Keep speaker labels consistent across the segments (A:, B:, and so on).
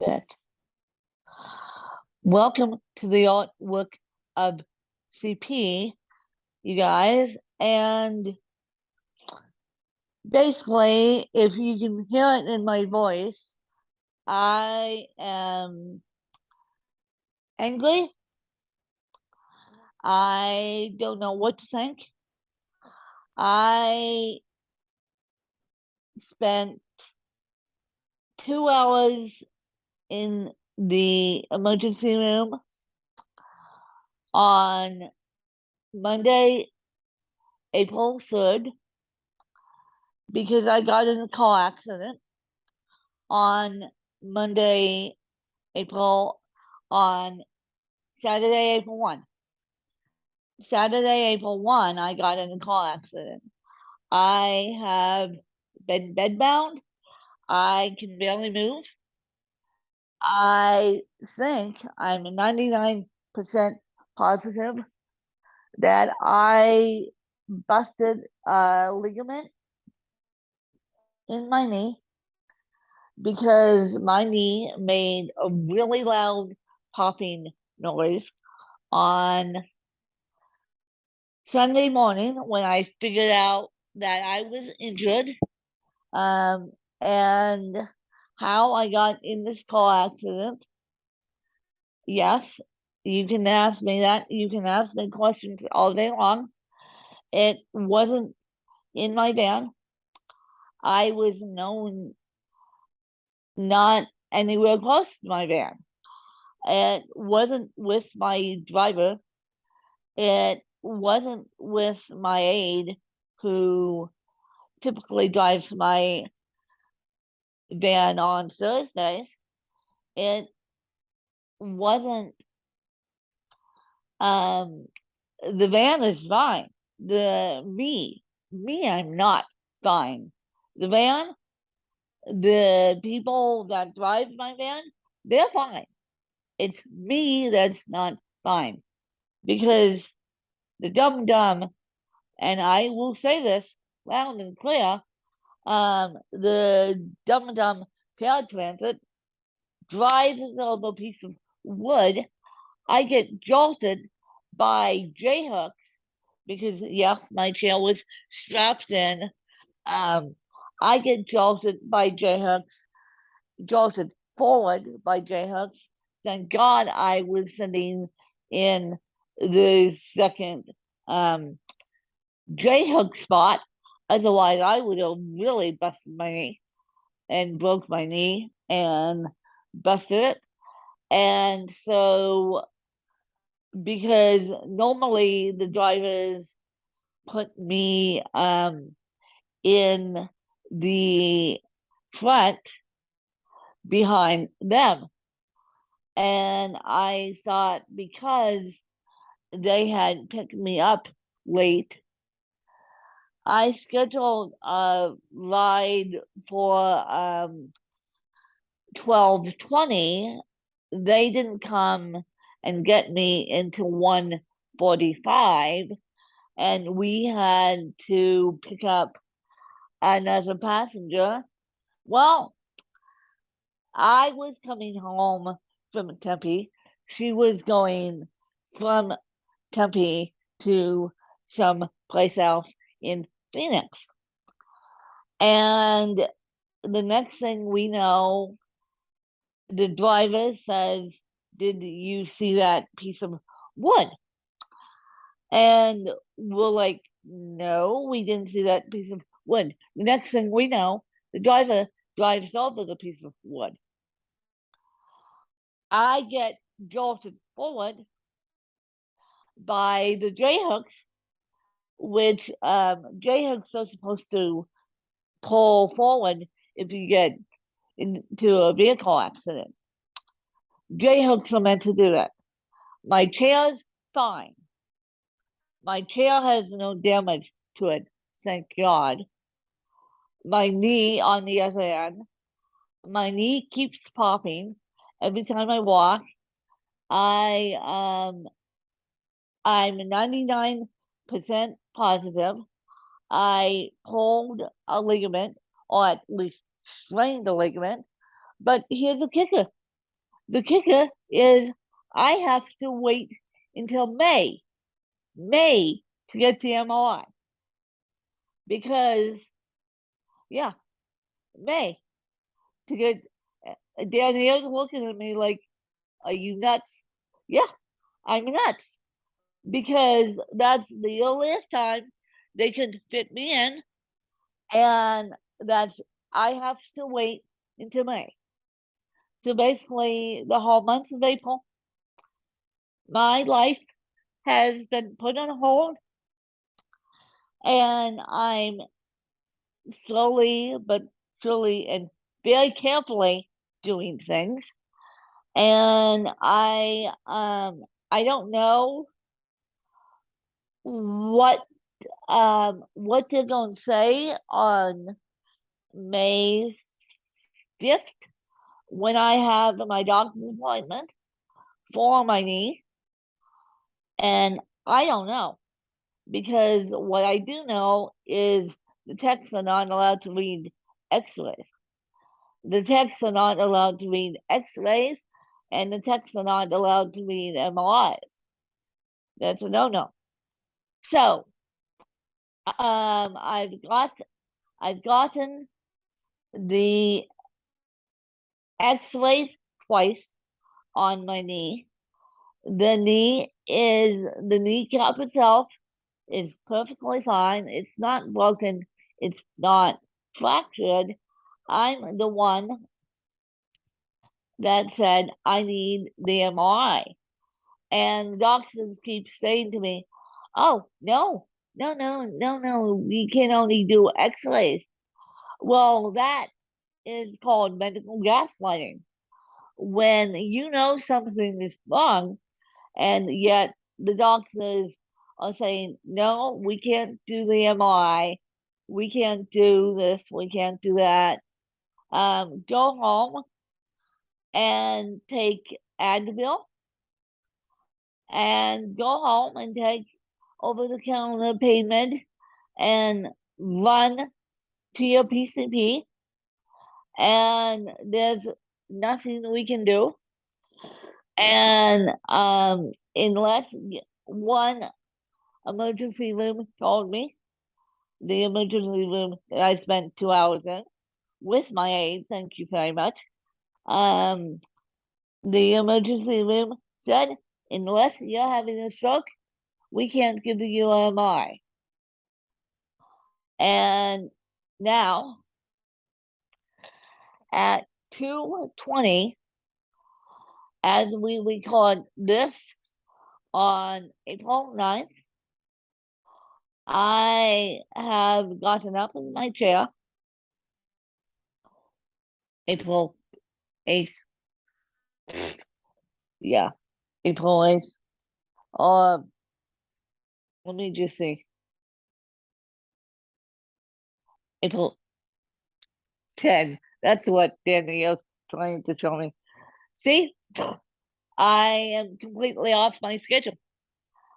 A: That. Welcome to the artwork of CP, you guys. And basically, if you can hear it in my voice, I am angry. I don't know what to think. I spent 2 hours in the emergency room on Monday, April 3rd, because I got in a car accident on Monday, on Saturday, April 1. Saturday, April 1, I got in a car accident. I have been bedbound. I can barely move. I think I'm 99% positive that I busted a ligament in my knee because my knee made a really loud popping noise on Sunday morning when I figured out that I was injured, and how I got in this car accident. Yes, you can ask me that. You can ask me questions all day long. It wasn't in my van. I was known not anywhere close to my van. It wasn't with my driver. It wasn't with my aide who typically drives my van on Thursdays. It wasn't, the van is fine. Me, I'm not fine. The van, the people that drive my van, they're fine. It's me that's not fine because the dumb, and I will say this loud and clear, the dumb paratransit drives over a piece of wood. I get jolted by J-hooks because yes, my chair was strapped in. I get jolted by J-hooks, jolted forward by J-hooks. Thank God I was sitting in the second J-hook spot. Otherwise, I would have really busted my knee and broke my knee and busted it. And so, because normally the drivers put me in the front behind them. And I thought because they had picked me up late, I scheduled a ride for 12:20. They didn't come and get me until 1:45, and we had to pick up another passenger. Well, I was coming home from Tempe. She was going from Tempe to some place else in Phoenix. And the next thing we know, the driver says, "Did you see that piece of wood?" And we're like, "No, we didn't see that piece of wood." The next thing we know, the driver drives over the piece of wood. I get jolted forward by the J-hooks, which J-hooks are supposed to pull forward if you get into a vehicle accident. J-hooks are meant to do that. My chair's fine. My chair has no damage to it, thank God. My knee, on the other hand, my knee keeps popping every time I walk. I'm 99% positive I pulled a ligament, or at least strained a ligament. But here's the kicker: The kicker is I have to wait until May to get the MRI because, yeah, May to get. Danielle's looking at me like, "Are you nuts?" Yeah, I'm nuts because that's the earliest time they can fit me in, and that's I have to wait until May. So basically, the whole month of April, my life has been put on hold, and I'm slowly but surely and very carefully doing things. And I don't know what they're going to say on May 5th when I have my doctor's appointment for my knee. And I don't know because what I do know is the techs are not allowed to read x-rays. The techs are not allowed to read x-rays and the techs are not allowed to read MRIs. That's a no-no. So I've gotten the x-rays twice on my knee. The kneecap itself is perfectly fine. It's not broken. It's not fractured. I'm the one that said I need the MRI. And doctors keep saying to me, "Oh, no, we can only do x-rays." Well, that is called medical gaslighting. When you know something is wrong and yet the doctors are saying, "No, we can't do the MRI. We can't do this. We can't do that." Go home and take Advil and go home and take over-the-counter pain med and run to your PCP. And there's nothing we can do. And unless one emergency room told me, the emergency room that I spent 2 hours in with my aide, thank you very much. The emergency room said, "Unless you're having a stroke, we can't give you an MRI." And now at 2:20, as we record this on April 9th, I have gotten up in my chair. April 8th. Yeah, April 8th. Uh, let me just see. April 10. That's what Danielle's trying to show me. See, I am completely off my schedule.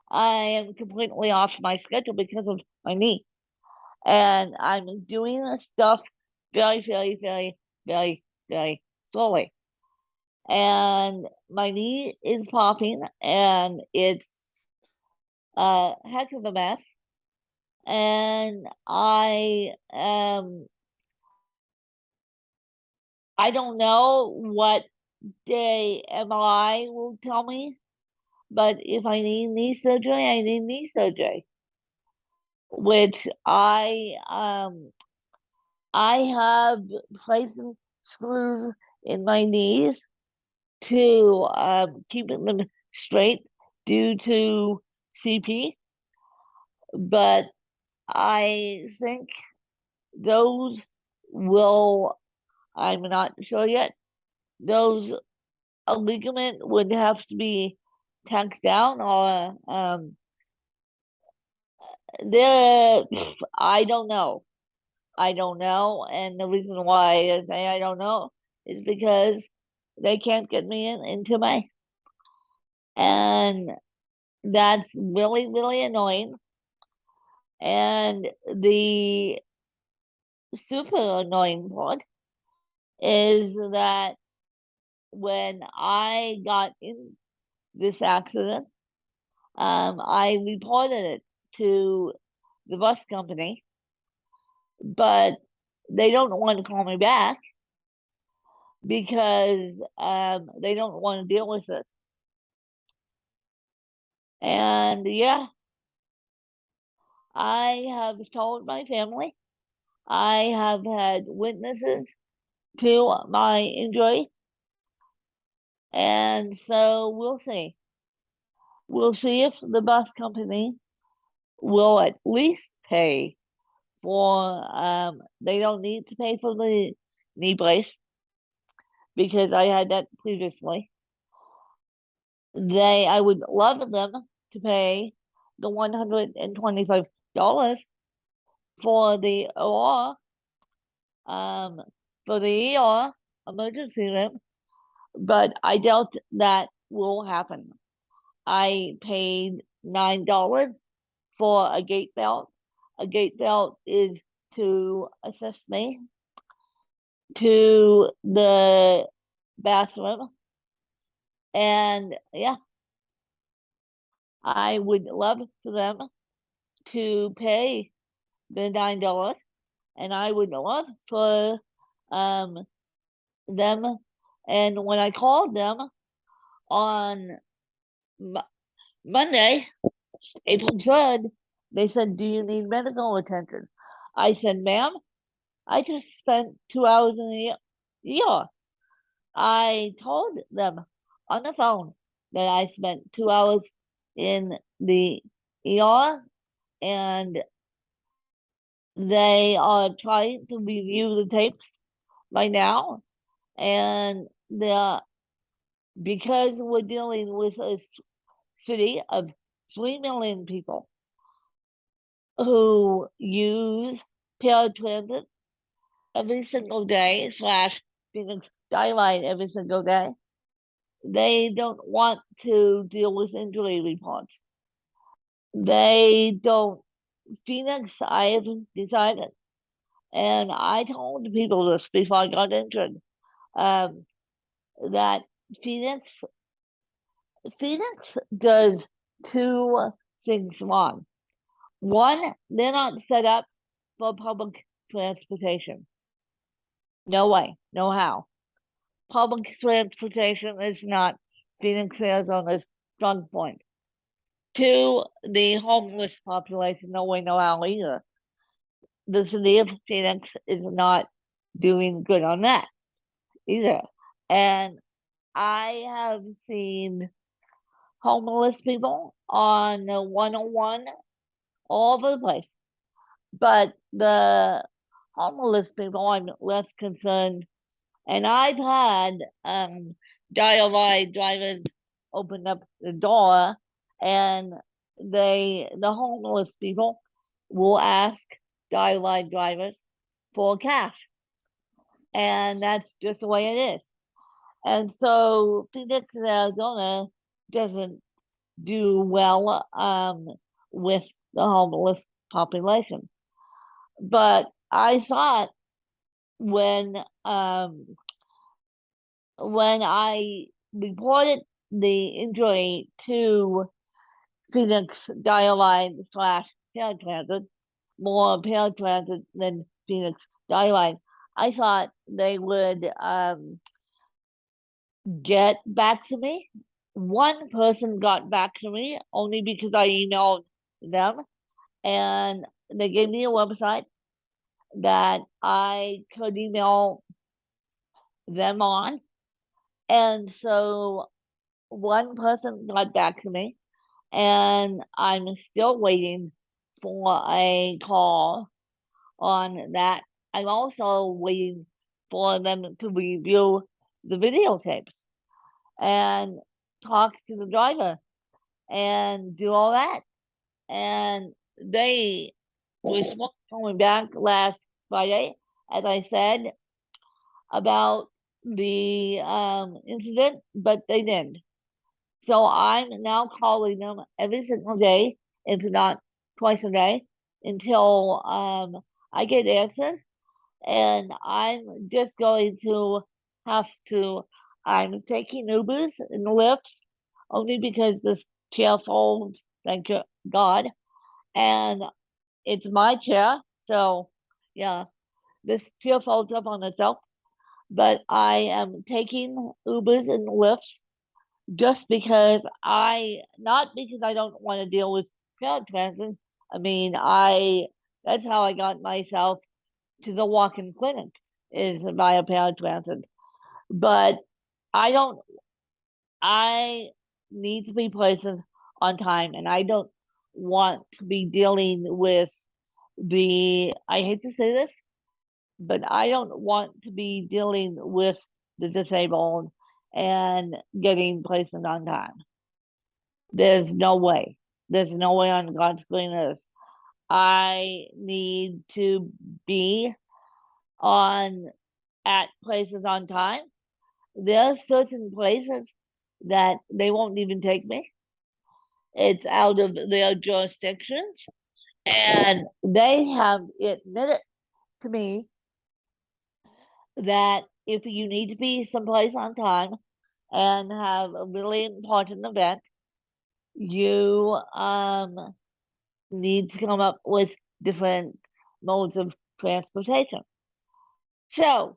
A: I am completely off my schedule because of my knee. And I'm doing this stuff very, very, very, very, very slowly. And my knee is popping and it's a heck of a mess. And I don't know what day MRI will tell me, but if I need knee surgery, I need knee surgery. Which I have placed some screws in my knees to keep them straight due to CP, but I think those will, I'm not sure yet, those a ligament would have to be tacked down or there I don't know. I don't know. And the reason why I say I don't know is because they can't get me into my, and that's really, really annoying. And the super annoying part is that when I got in this accident, I reported it to the bus company, but they don't want to call me back because they don't want to deal with it. And yeah, I have told my family. I have had witnesses to my injury. And so we'll see. We'll see if the bus company will at least pay for, they don't need to pay for the knee brace because I had that previously. I would love them to pay the $125 for the OR, for the ER emergency room, but I doubt that will happen. I paid $9 for a gait belt. A gait belt is to assist me to the bathroom. And yeah, I would love for them to pay the $9, and I would love for them. And when I called them on Monday, April 3rd, they said, "Do you need medical attention?" I said, "Ma'am, I just spent 2 hours in the ER." I told them on the phone that I spent 2 hours in the ER, and they are trying to review the tapes right now. And because we're dealing with a city of 3 million people who use paratransit every single day slash Phoenix Skyline every single day, they don't want to deal with injury reports. They don't. Phoenix, I haven't decided. And I told the people this before I got injured, that Phoenix does two things wrong. One, they're not set up for public transportation. No way, no how. Public transportation is not Phoenix, Arizona's strong point. Two, the homeless population, no way, no how either. The city of Phoenix is not doing good on that either. And I have seen homeless people on the 101 all over the place. But the homeless people, I'm less concerned. And I've had dial-ride drivers open up the door, and the homeless people will ask dial-ride drivers for cash, and that's just the way it is. And so Phoenix, Arizona doesn't do well with the homeless population. But I thought when I reported the injury to Phoenix Dialine slash paratransit, more paratransit than Phoenix Dialine, I thought they would get back to me. One person got back to me only because I emailed them, and they gave me a website that I could email them on. And so one person got back to me, and I'm still waiting for a call on that. I'm also waiting for them to review the videotapes and talk to the driver and do all that. And they were supposed to call me back last Friday, as I said, about the incident, but they didn't. So I'm now calling them every single day, if not twice a day, until I get answers. And I'm just going to have to I'm taking Ubers and Lyfts only because this chair folds, thank God, and it's my chair. So, yeah, this chair folds up on itself. But I am taking Ubers and Lyfts just because not because I don't want to deal with paratransit. I mean, that's how I got myself to the walk-in clinic is via paratransit. But I don't, I need to be places on time, and I don't want to be dealing with I hate to say this, but I don't want to be dealing with the disabled and getting places on time. There's no way. There's no way on God's green earth. I need to be on at places on time. There are certain places that they won't even take me. It's out of their jurisdictions. And they have admitted to me that if you need to be someplace on time and have a really important event, you need to come up with different modes of transportation. So,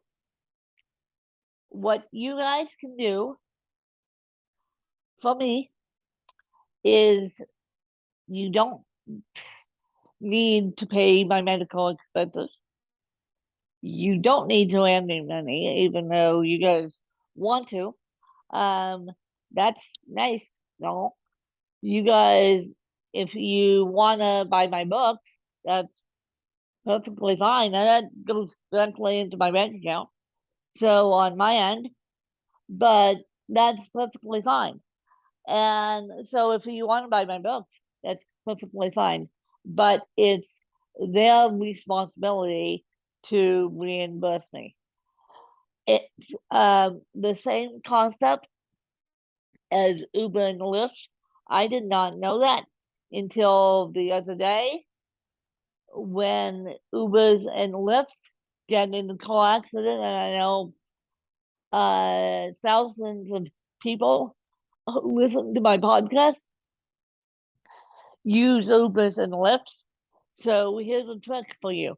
A: what you guys can do for me is you don't need to pay my medical expenses. You don't need to lend me money, even though you guys want to. That's nice. No, you guys, if you want to buy my books, that's perfectly fine. And that goes directly into my bank account. So on my end, but that's perfectly fine. And so if you want to buy my books, that's perfectly fine. But it's their responsibility to reimburse me. It's the same concept as Uber and Lyft. I did not know that until the other day when Ubers and Lyfts get in a car accident, and I know thousands of people who listen to my podcast use Ubers and Lyfts. So here's a trick for you.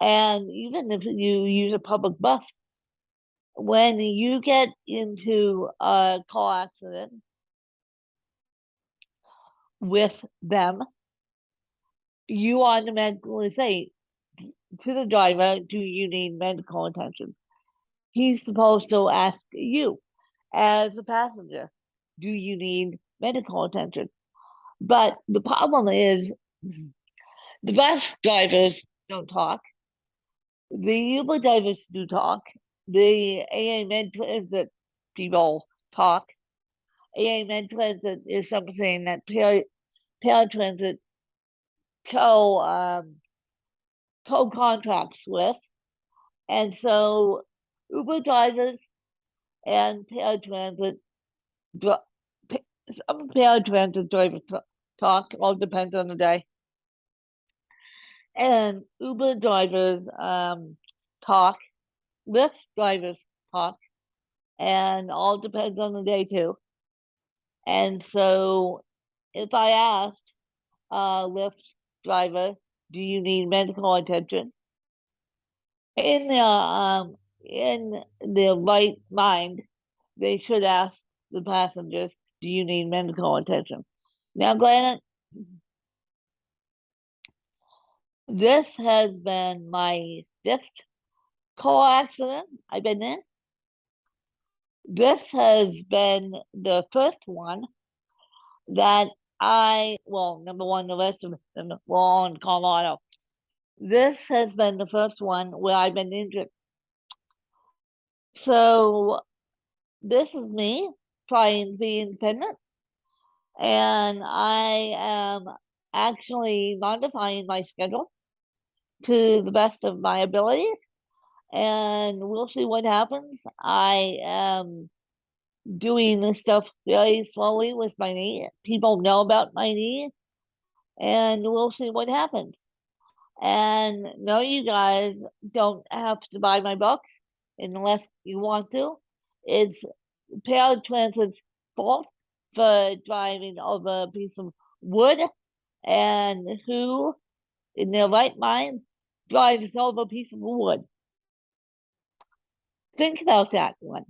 A: And even if you use a public bus, when you get into a car accident with them, you automatically say to the driver, do you need medical attention? He's supposed to ask you as a passenger, do you need medical attention? But the problem is the bus drivers don't talk. The Uber drivers do talk. The AA Med Transit people talk. AA Med Transit is something that paratransit co co-contracts with. And so Uber drivers and paratransit some paratransit drivers talk, all depends on the day. And Uber drivers talk, Lyft drivers talk, and all depends on the day too. And so if I asked a Lyft driver, do you need medical attention? In their right mind, they should ask the passengers, do you need medical attention? Now, granted, this has been my fifth car accident I've been in. This has been the first one that number one, the rest of them were all in Colorado. This has been the first one where I've been injured. So this is me trying to be independent, and I am actually modifying my schedule to the best of my abilities, and we'll see what happens. I am doing this stuff very slowly with my knee. People know about my knee, and we'll see what happens. And no, you guys don't have to buy my books unless you want to. it's paratransit's fault for driving over a piece of wood, and who in their right mind drives over a piece of wood? Think about that one.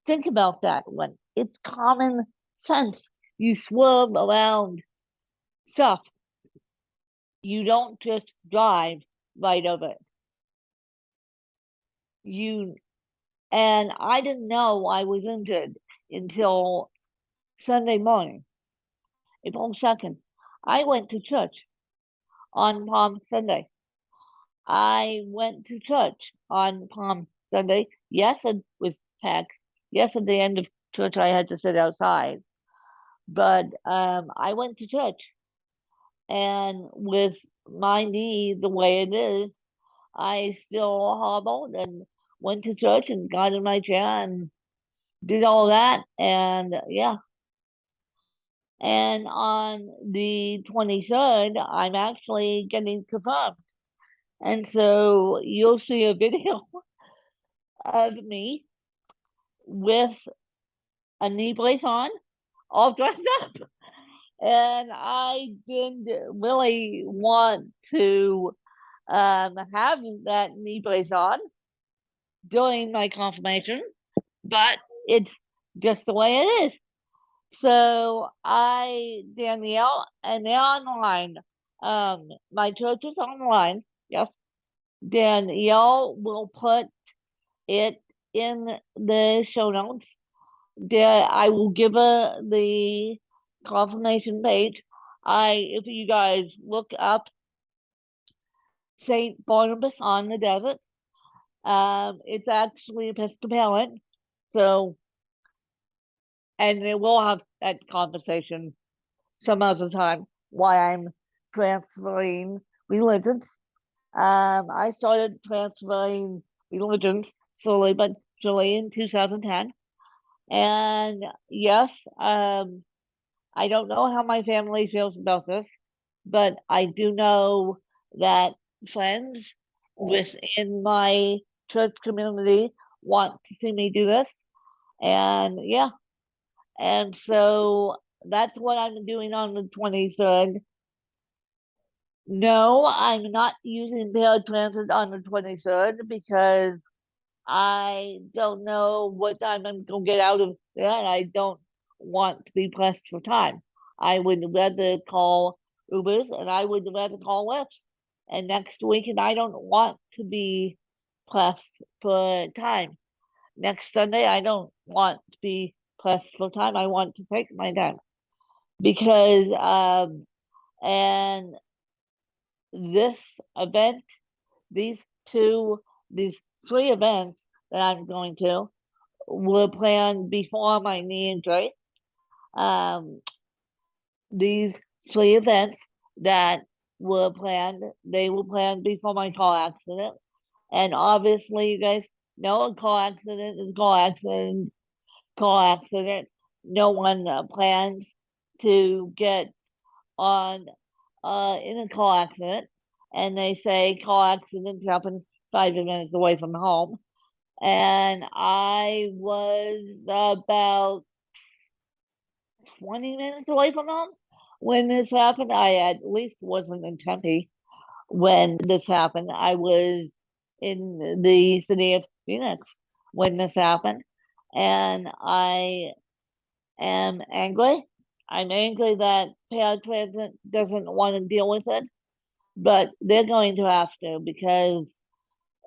A: Think about that one. It's common sense. You swerve around stuff. You don't just drive right over it. And I didn't know I was injured until Sunday morning, April 2nd. I went to church on Palm Sunday. I went to church on Palm Sunday. Yes, it was packed. Yes, at the end of church, I had to sit outside. But I went to church, and with my knee the way it is, I still hobbled and went to church and got in my chair and did all that. And yeah. And on the 23rd, I'm actually getting confirmed. And so you'll see a video of me with a knee brace on, all dressed up. And I didn't really want to have that knee brace on during my confirmation, but it's just the way it is. So Danielle, and they're online. My church is online. Yes. Danielle will put it in the show notes. I will give her the confirmation page. If you guys look up Saint Barnabas on the Desert, it's actually Episcopalian. So, and we'll have that conversation some other time why I'm transferring religions. I started transferring religions slowly but surely in 2010. And yes, I don't know how my family feels about this, but I do know that friends within my church community want to see me do this. And yeah, and so that's what I'm doing on the 23rd. No, I'm not using paratransit on the 23rd because I don't know what time I'm going to get out of that. I don't want to be pressed for time. I would rather call Ubers and I would rather call Lyft. And next week, and I don't want to be pressed for time. Next Sunday, I don't want to be pressed for time. I want to take my time because, and this event, these three events that I'm going to were planned before my knee injury. These three events that were planned, they were planned before my car accident. And obviously, you guys know a car accident is car accident. No one plans to get on in a car accident. And they say car accidents happen 5 minutes away from home. And I was about 20 minutes away from home when this happened. I at least wasn't in Tempe when this happened. I was in the city of Phoenix when this happened. And I am angry. I'm angry that paratransit doesn't want to deal with it, but they're going to have to because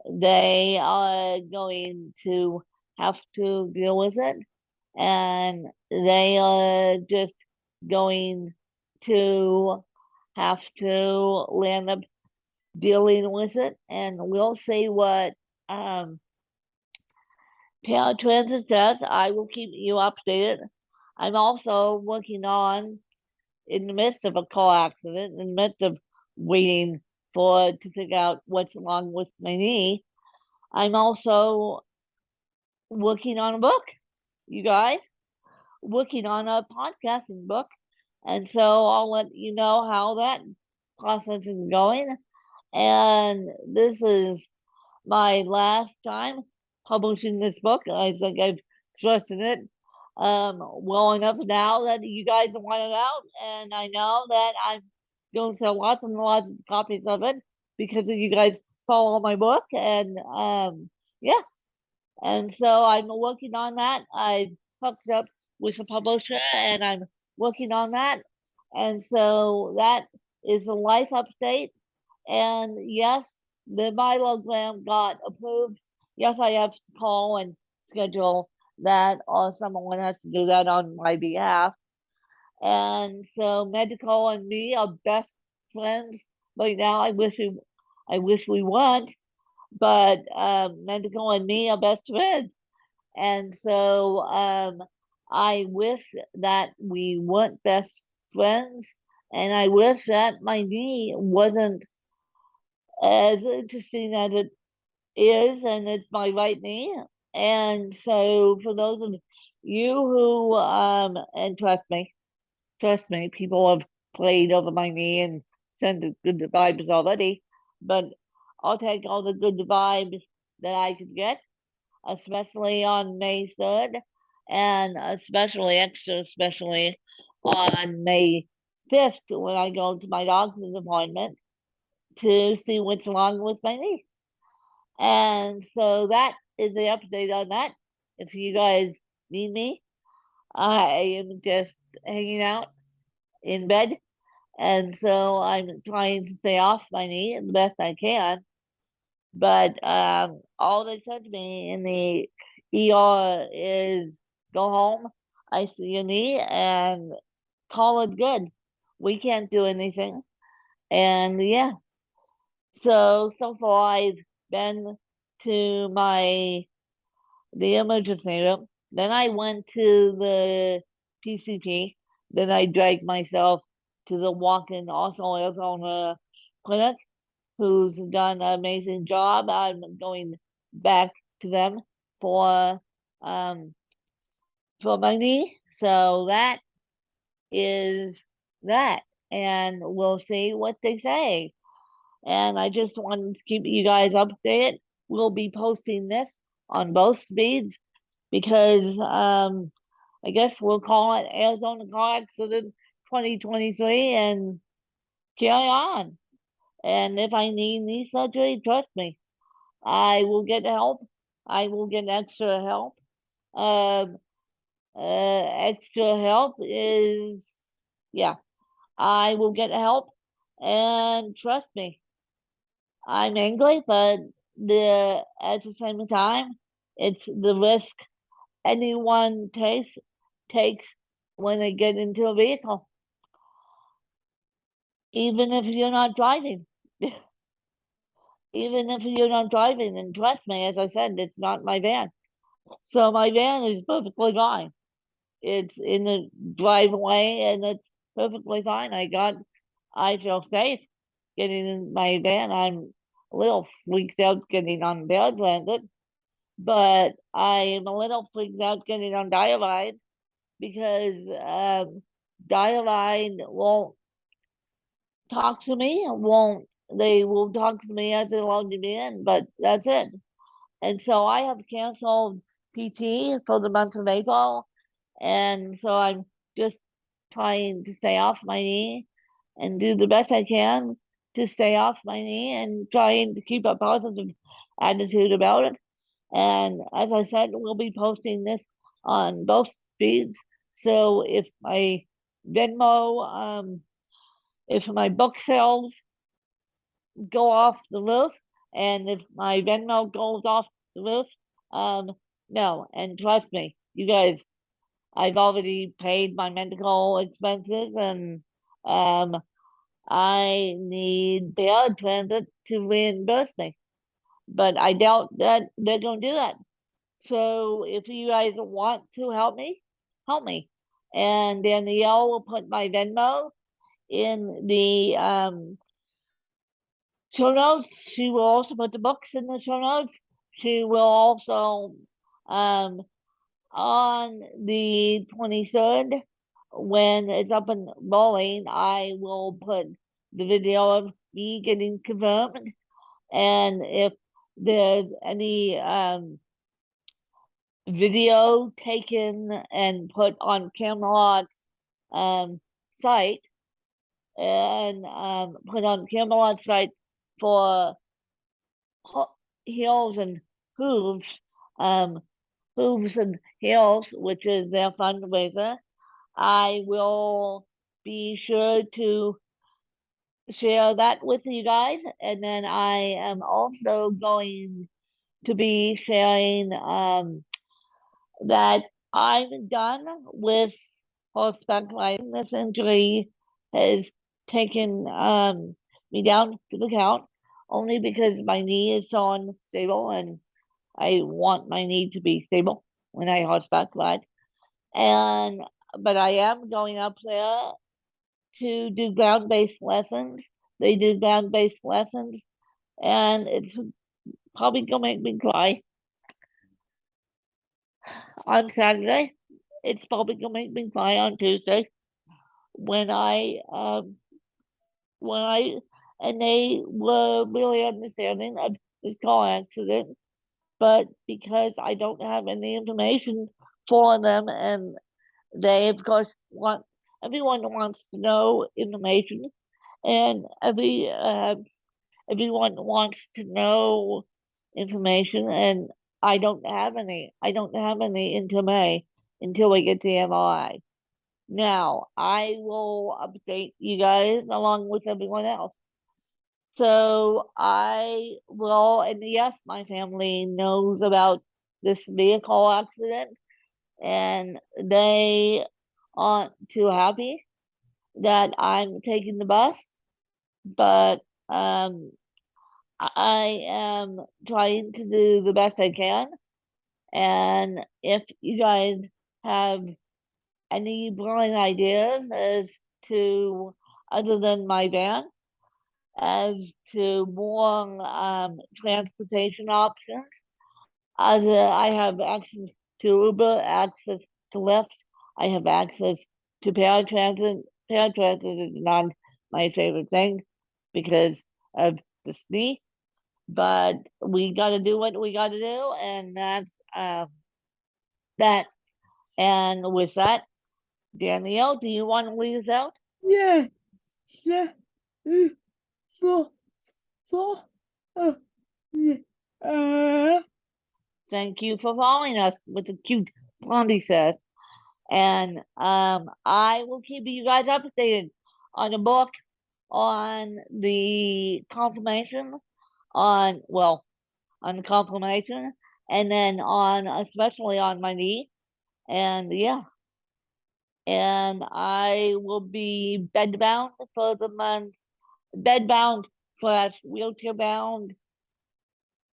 A: they are going to have to deal with it, and they are just going to have to land up dealing with it, and we'll see what paratransit says. I will keep you updated. I'm also working on, in the midst of a car accident, in the midst of waiting to figure out what's wrong with my knee, I'm also working on a book, you guys, working on a podcasting book. And so I'll let you know how that process is going. And this is my last time publishing this book. I think I've stressing it well enough now that you guys want it out, and I know that I'm going to sell lots and lots of copies of it because of you guys follow my book, and yeah, and so I'm working on that. I hooked up with a publisher, and I'm working on that, and so that is a life update. And yes, the myelogram got approved. Yes, I have to call and schedule that, or someone has to do that on my behalf. And so Medical and me are best friends right now. I wish we weren't, but Medical and me are best friends. And so I wish that we weren't best friends, and I wish that my knee wasn't as interesting as it is, and it's my right knee. And so for those of you who and trust me, people have played over my knee and sent the good vibes already, but I'll take all the good vibes that I could get, especially on May 3rd, and especially on May 5th when I go to my doctor's appointment to see what's wrong with my knee. And so that is the update on that. If you guys need me, I am just hanging out in bed. And so I'm trying to stay off my knee the best I can. But all they said to me in the ER is go home, ice your knee, and call it good. We can't do anything. And yeah, so far I've been to the emergency room. Then I went to the PCP. Then I dragged myself to the walk-in Arizona clinic, who's done an amazing job. I'm going back to them for um for my knee. So that is that, and we'll see what they say. And I just wanted to keep you guys updated. We'll be posting this on both speeds because I guess we'll call it Arizona Car Accident 2023 and carry on. And if I need knee surgery, trust me, I will get help. I will get extra help. Um, Extra help is, yeah, I will get help. And trust me, I'm angry, but at the same time, it's the risk anyone takes when they get into a vehicle, even if you're not driving. Even if you're not driving, and trust me, as I said, it's not my van. So my van is perfectly fine. It's in the driveway and it's perfectly fine. I feel safe getting in my van. I'm a little freaked out getting on bed transit, but I am a little freaked out getting on Dialine because Dialine won't talk to me, won't they will talk to me as they allowed me in, but that's it. And so I have canceled PT for the month of April, and so I'm just trying to stay off my knee and do the best I can to stay off my knee and trying to keep a positive attitude about it. And as I said, we'll be posting this on both feeds. So Venmo, if my book sales go off the roof, and if my Venmo goes off the roof, no. And trust me, you guys, I've already paid my medical expenses, and I need paratransit to reimburse me. But I doubt that they're gonna do that. So if you guys want to help me, help me. And Danielle will put my Venmo in the show notes. She will also put the books in the show notes. She will also um on the 23rd, when it's up and rolling, I will put the video of me getting confirmed. And if there's any video taken and put on Camelot's site, and put on Camelot's site for Heels and Hooves, Hooves and Heels, which is their fundraiser. I will be sure to share that with you guys, and then I am also going to be sharing that I'm done with horseback riding. This injury has taken me down to the count only because my knee is so unstable, and I want my knee to be stable when I horseback ride. And but I am going up there to do ground-based lessons. They do ground-based lessons, and it's probably gonna make me cry on Saturday. It's probably gonna make me cry on Tuesday when I and they were really understanding of this car accident, but because I don't have any information for them, and they of course want everyone wants to know information, and everyone wants to know information, and I don't have any until May, until we get the MRI. Now I will update you guys along with everyone else. So I will, and yes, my family knows about this vehicle accident, and they aren't too happy that I'm taking the bus, but I am trying to do the best I can. And if you guys have any brilliant ideas as to, other than my van, as to more transportation options, as I have access to Uber, access to Lyft, I have access to paratransit. Paratransit is not my favorite thing because of the knee, but we got to do what we got to do, and that's that. And with that, Danielle, do you want to lead us out?
B: Yeah, yeah, for, for, yeah,
A: Thank you for following us with the cute Blondie says. And I will keep you guys updated on the book, on the confirmation, on on the confirmation, and then on especially on my knee. And yeah, and I will be bedbound for the month, bedbound slash wheelchair bound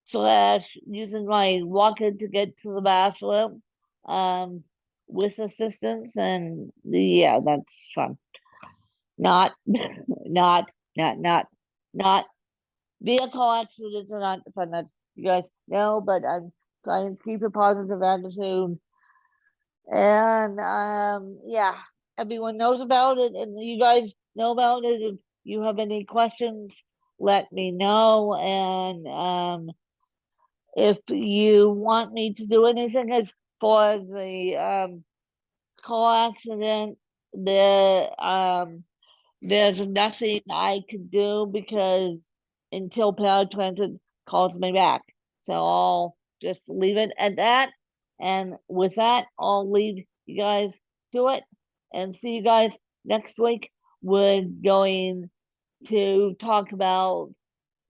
A: slash using my walker to get to the bathroom, um, with assistance, and yeah, that's fun. Not, not, not, not vehicle accidents are not fun. That's you guys know, but I'm trying to keep a positive attitude. And yeah, everyone knows about it, and you guys know about it. If you have any questions, let me know. And if you want me to do anything as far as the car accident, there's nothing I could do because until paratransit calls me back. So I'll just leave it at that. And with that, I'll leave you guys to it and see you guys next week. We're going to talk about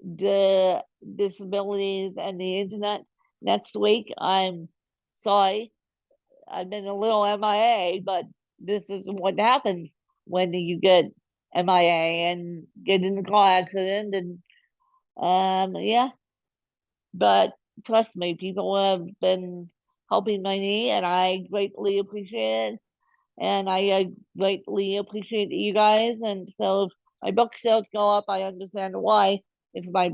A: the disabilities and the internet next week. I'm sorry, I've been a little MIA, but this is what happens when you get MIA and get in a car accident. And yeah, but trust me, people have been helping my knee, and I greatly appreciate it. And I greatly appreciate you guys. And so if my book sales go up, I understand why. If my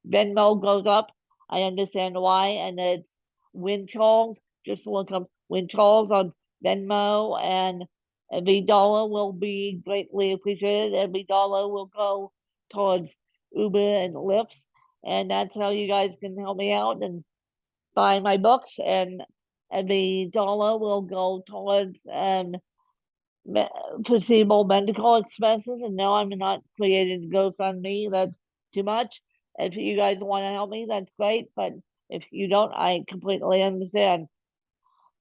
A: Venmo goes up, I understand why. And it's Win Charles. Just look up Win Charles on Venmo, and every dollar will be greatly appreciated. Every dollar will go towards Uber and Lyft. And that's how you guys can help me out and buy my books. and the dollar will go towards foreseeable medical expenses. And no, I'm not creating GoFundMe. That's too much. If you guys want to help me, that's great. But if you don't, I completely understand.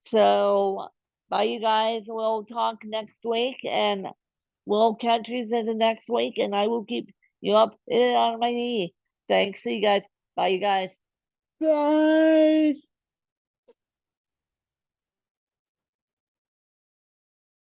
A: So, bye, you guys. We'll talk next week, and we'll catch you in the next week. And I will keep you up on my knee. Thanks. See you guys. Bye, you guys.
B: Bye.